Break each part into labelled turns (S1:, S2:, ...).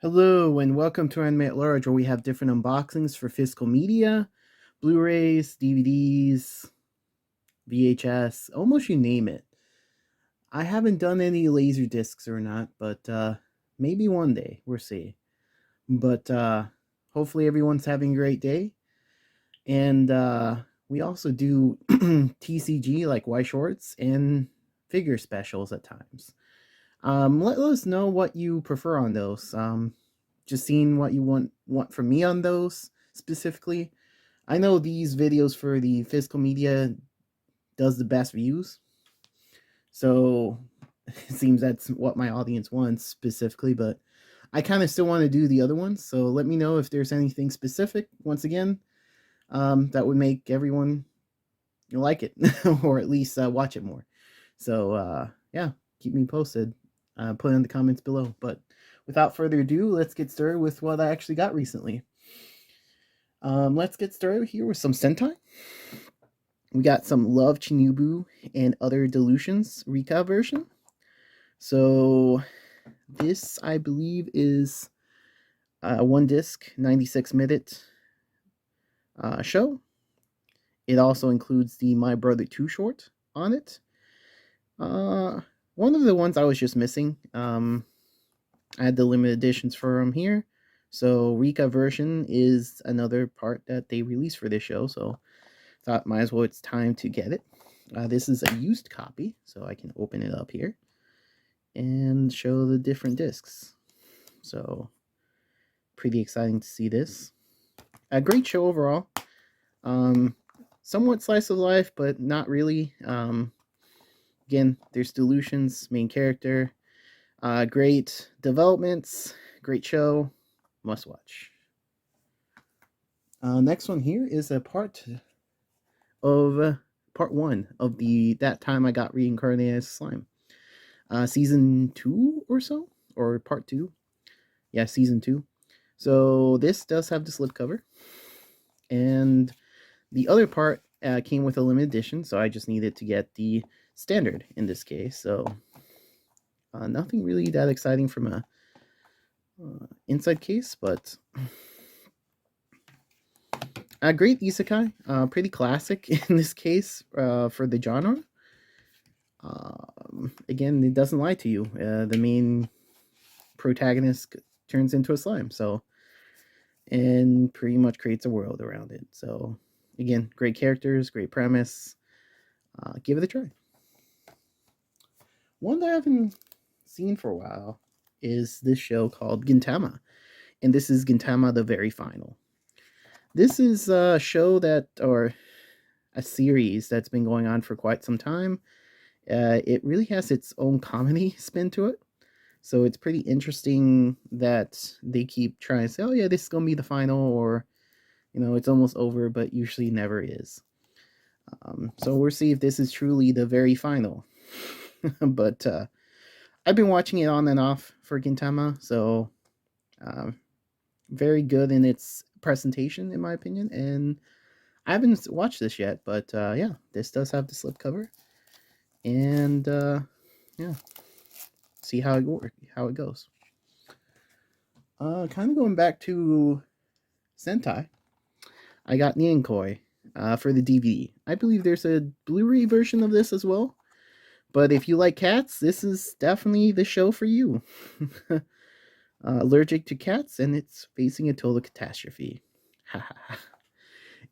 S1: Hello and welcome to Anime at Large, where we have different unboxings for physical media, Blu-rays, DVDs, VHS, almost you name it. I haven't done any laser discs or not, but maybe one day, we'll see. But hopefully everyone's having a great day. And we also do TCG like Y Shorts and figure specials at times. Let us know what you prefer on those. Just seeing what you want from me on those specifically. I know these videos for the physical media does the best views, so it seems that's what my audience wants specifically. But I kind of still want to do the other ones, so let me know if there's anything specific. Once again, that would make everyone like it, or at least watch it more. So yeah, keep me posted. Put in the comments below. But without further ado, let's get started with what I actually got recently. Let's get started here with some Sentai. We got some Love Chinubu and Other Delusions Rika version. So this, I believe, is one disc, 96-minute show. It also includes the My Brother 2 short on it. One of the ones I was just missing. I had the limited editions for them here. So Rika version is another part that they released for this show. So thought might as well it's time to get it. This is a used copy, so I can open it up here and show the different discs. So pretty exciting to see this. A great show overall. Somewhat slice of life, but not really. Again, there's Delusions, main character. Great developments, great show, must watch. Next one here is a part one of the That Time I Got Reincarnated as Slime. Season 2 or so, or part 2. Yeah, season 2. So this does have the slipcover, and the other part came with a limited edition, so I just needed to get the standard in this case. So nothing really that exciting from a inside case, but a great isekai, pretty classic in this case for the genre. Again, it doesn't lie to you. The main protagonist turns into a slime, so and pretty much creates a world around it. So again, great characters, great premise. Give it a try. One that I haven't seen for a while is this show called Gintama, and this is Gintama the Very Final. This is a show that, or a series that's been going on for quite some time. It really has its own comedy spin to it. So it's pretty interesting that they keep trying to say, oh yeah, this is going to be the final, or, it's almost over, but usually never is. So we'll see if this is truly the very final. But I've been watching it on and off for Gintama, so very good in its presentation, in my opinion. And I haven't watched this yet, but yeah, this does have the slipcover. And yeah, see how it goes. Kind of going back to Sentai, I got Niankoi for the DVD. I believe there's a Blu-ray version of this as well. But if you like cats, this is definitely the show for you. Allergic to cats, and it's facing a total catastrophe.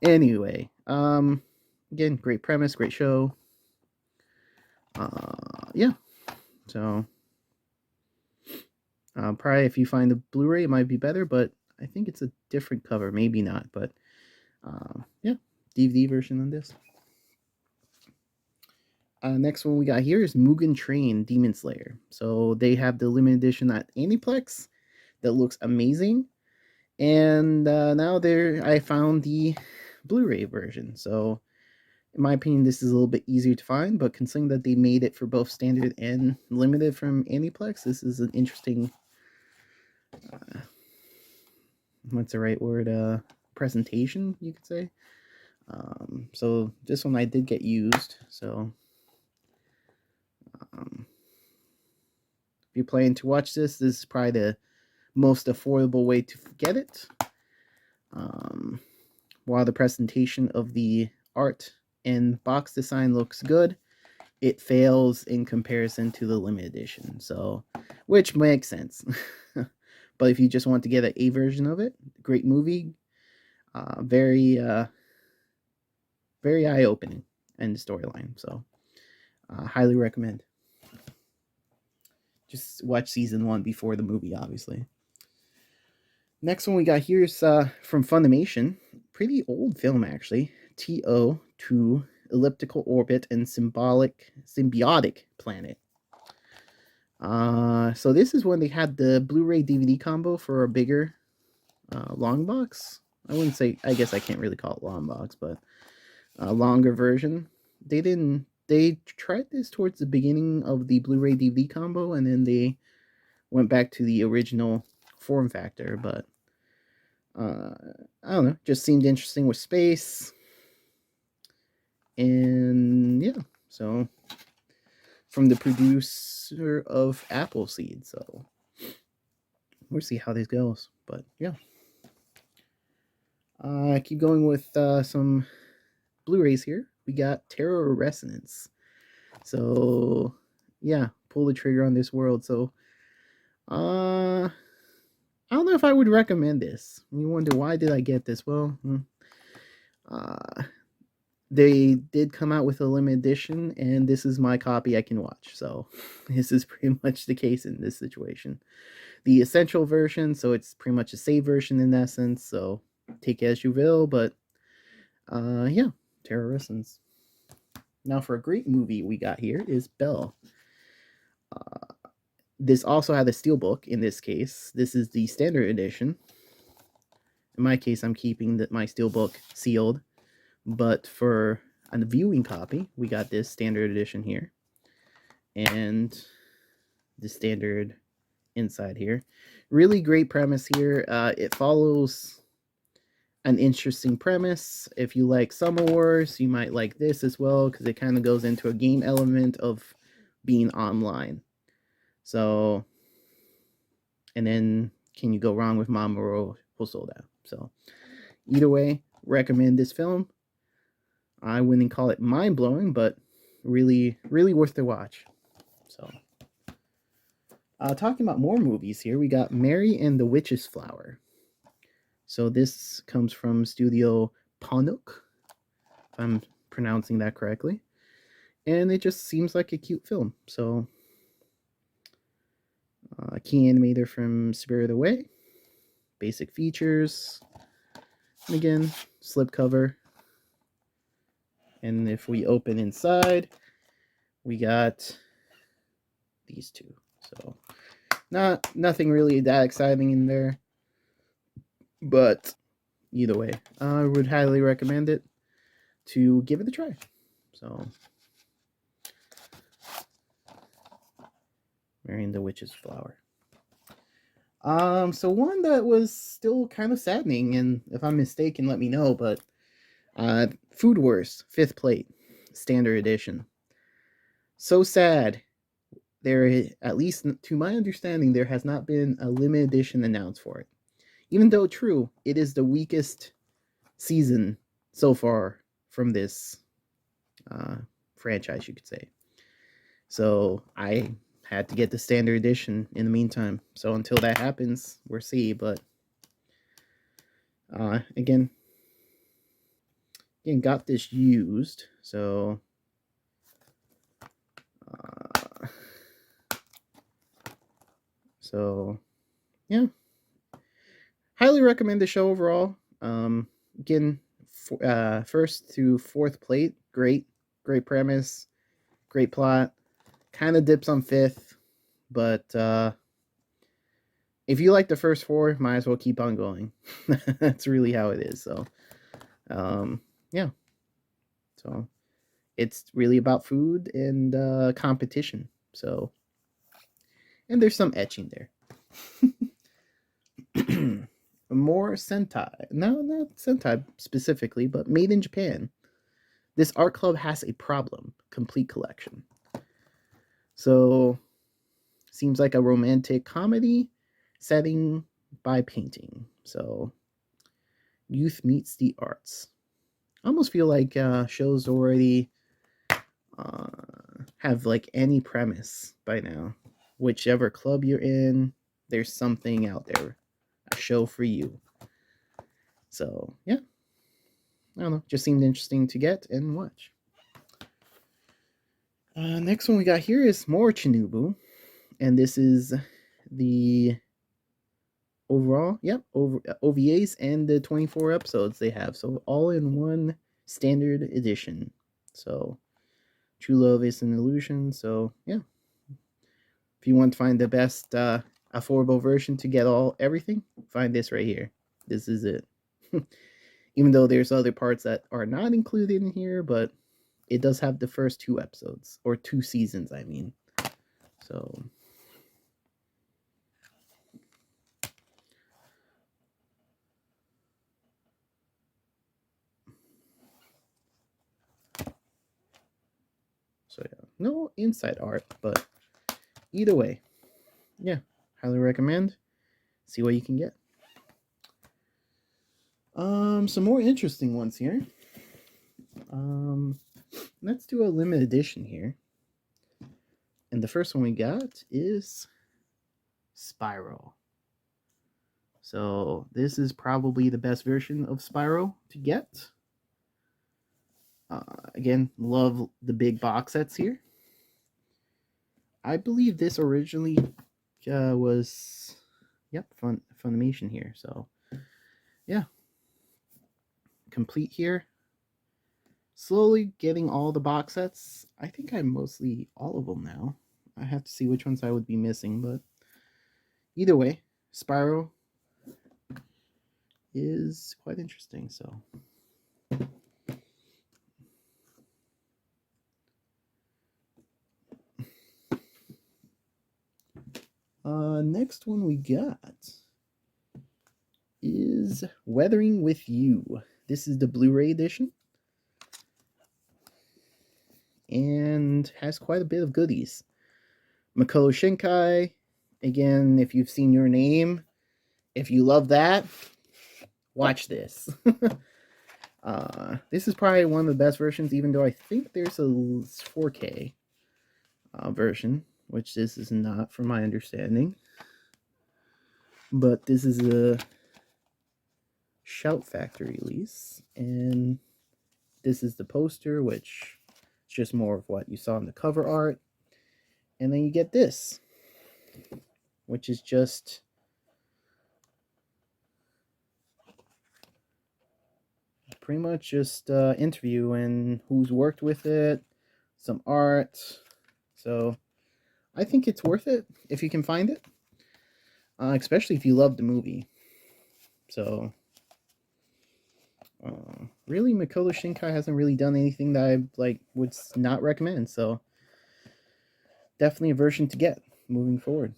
S1: Anyway, again, great premise, great show. Yeah, so probably if you find the Blu-ray, it might be better, but I think it's a different cover, maybe not, but yeah, DVD version on this. Next one we got here is Mugen Train Demon Slayer. So they have the limited edition at Aniplex that looks amazing, and now I found the Blu-ray version. So in my opinion, this is a little bit easier to find, but considering that they made it for both standard and limited from Aniplex, this is an interesting, what's the right word, presentation, you could say. So this one I did get used, so if you're planning to watch this is probably the most affordable way to get it. While the presentation of the art and box design looks good, it fails in comparison to the limited edition. So, which makes sense. But if you just want to get an A version of it, great movie, very very eye opening and storyline. So, highly recommend. Just watch season 1 before the movie, obviously. Next one we got here is from Funimation. Pretty old film, actually. TO2 Elliptical Orbit and Symbiotic Planet. So this is when they had the Blu-ray DVD combo for a bigger long box. I wouldn't say, I guess I can't really call it long box, but a longer version. They tried this towards the beginning of the Blu-ray DVD combo, and then they went back to the original form factor, but I don't know, just seemed interesting with space. And yeah, so from the producer of Appleseed, so we'll see how this goes. But yeah, I keep going with some Blu-rays here. We got Terror Resonance. So yeah, pull the trigger on this world. So I don't know if I would recommend this. You wonder, why did I get this? Well, they did come out with a limited edition, and this is my copy I can watch. So this is pretty much the case in this situation. The essential version, so it's pretty much a save version in essence. So take it as you will, but yeah, Terror Resonance. Now for a great movie we got here is Belle. This also had a steelbook in this case. This is the standard edition. In my case, I'm keeping my steelbook sealed. But for a viewing copy, we got this standard edition here. And the standard inside here. Really great premise here. It follows an interesting premise. If you like Summer Wars, you might like this as well, because it kind of goes into a game element of being online. So, and then can you go wrong with Mamoru Hosoda? So, either way, recommend this film. I wouldn't call it mind-blowing, but really, really worth the watch. So, talking about more movies here, we got Mary and the Witch's Flower. So this comes from Studio Ponuk, if I'm pronouncing that correctly. And it just seems like a cute film. So, key animator from Spirited Away. Basic features. And again, slipcover. And if we open inside, we got these two. So, nothing really that exciting in there. But either way, I would highly recommend it to give it a try. So, Mary and the Witch's Flower. So one that was still kind of saddening, and if I'm mistaken, let me know, but Food Wars 5th Plate, Standard Edition. So sad. There, at least to my understanding, there has not been a limited edition announced for it. Even though true, it is the weakest season so far from this franchise, you could say. So I had to get the standard edition in the meantime. So until that happens, we'll see. But again, got this used. So yeah, highly recommend the show overall. Again, first through 4th plate, great premise, great plot. Kind of dips on 5th, but if you like the first 4, might as well keep on going. That's really how it is. So, yeah. So, it's really about food and competition. So, and there's some etching there. More Sentai. No, not Sentai specifically, but made in Japan. This art club has a problem. Complete collection. So, seems like a romantic comedy setting by painting. So youth meets the arts. I almost feel like shows already uh, have like any premise by now. Whichever club you're in, there's something out there, a show for you. So yeah, I don't know, just seemed interesting to get and watch. Next one we got here is more Chinubu, and this is the overall, yep, OVAs and the 24 episodes they have, so all in one standard edition. So True Love is an illusion. So yeah, if you want to find the best affordable version to get everything, find this right here. This is it. Even though there's other parts that are not included in here, but it does have the first 2 episodes, or 2 seasons, I mean. So yeah, no inside art, but either way, yeah, highly recommend. See what you can get. Some more interesting ones here. Let's do a limited edition here. And the first one we got is Spiral. So this is probably the best version of Spiral to get. Again, love the big box sets here. I believe this originally was, yep, Funimation here. So yeah, complete here. Slowly getting all the box sets. I think I'm mostly all of them now. I have to see which ones I would be missing, but either way, Spiral is quite interesting. So next one we got is Weathering with You. This is the Blu-ray edition and has quite a bit of goodies. Makoto Shinkai, again, if you've seen Your Name, if you love that, watch this. This is probably one of the best versions, even though I think there's a 4K version, which this is not from my understanding. But this is a Shout Factory release, and this is the poster, which is just more of what you saw in the cover art. And then you get this, which is just pretty much just interview and who's worked with it, some art. So I think it's worth it if you can find it, especially if you love the movie. So really, Makoto Shinkai hasn't really done anything that I would not recommend. So definitely a version to get moving forward.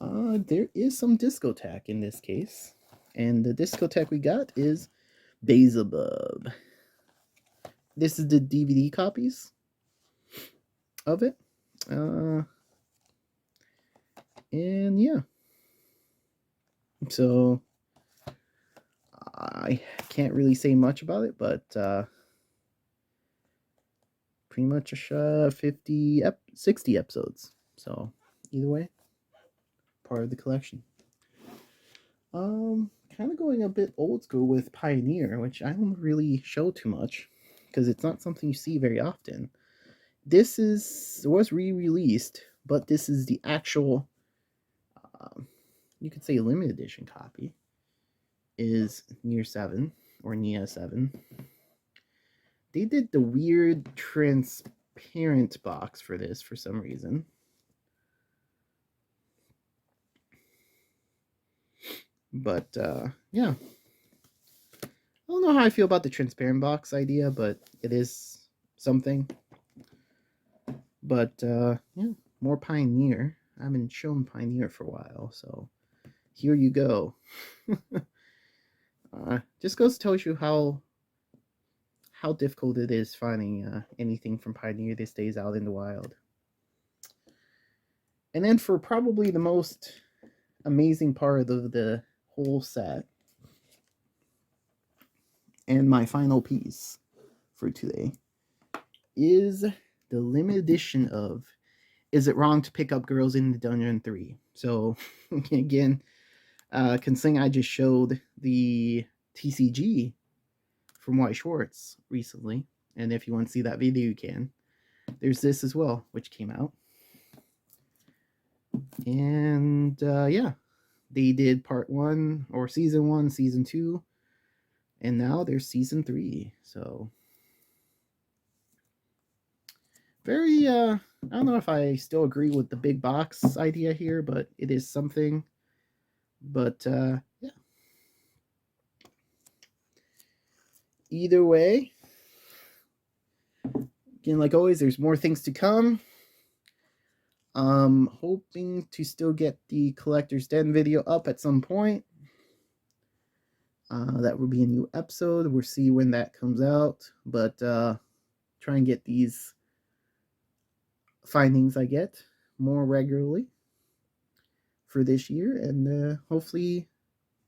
S1: There is some discotheque in this case, and the discotheque we got is Beelzebub. This is the DVD copies of it, and yeah, so I can't really say much about it, but pretty much 60 episodes. So either way, part of the collection. Kind of going a bit old school with Pioneer, which I don't really show too much because it's not something you see very often. This was re-released, but this is the actual, you could say, limited edition copy. Is Nier 7 or Nia 7. They did the weird transparent box for this for some reason. But yeah, I don't know how I feel about the transparent box idea, but it is something. But yeah, more Pioneer. I haven't shown Pioneer for a while, so here you go. Just goes to tell you how difficult it is finding anything from Pioneer that stays out in the wild. And then for probably the most amazing part of the whole set, and my final piece for today, is the limited edition of Is It Wrong to Pick Up Girls in the Dungeon 3? So, again, considering I just showed the TCG from White Schwartz recently, and if you want to see that video, you can. There's this as well, which came out. And yeah, they did part 1, or season 1, season 2, and now there's season 3. So very I don't know if I still agree with the big box idea here, but it is something. But yeah, either way, again, like always, there's more things to come. Hoping to still get the Collector's Den video up at some point. That will be a new episode. We'll see when that comes out, but try and get these findings I get more regularly for this year, and hopefully,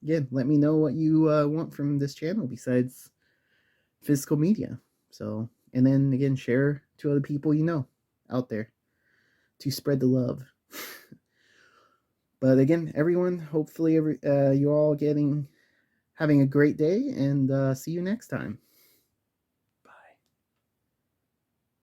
S1: again, let me know what you want from this channel besides physical media. So, and then again, share to other people you know out there to spread the love. But again, everyone, hopefully you all having a great day, and see you next time.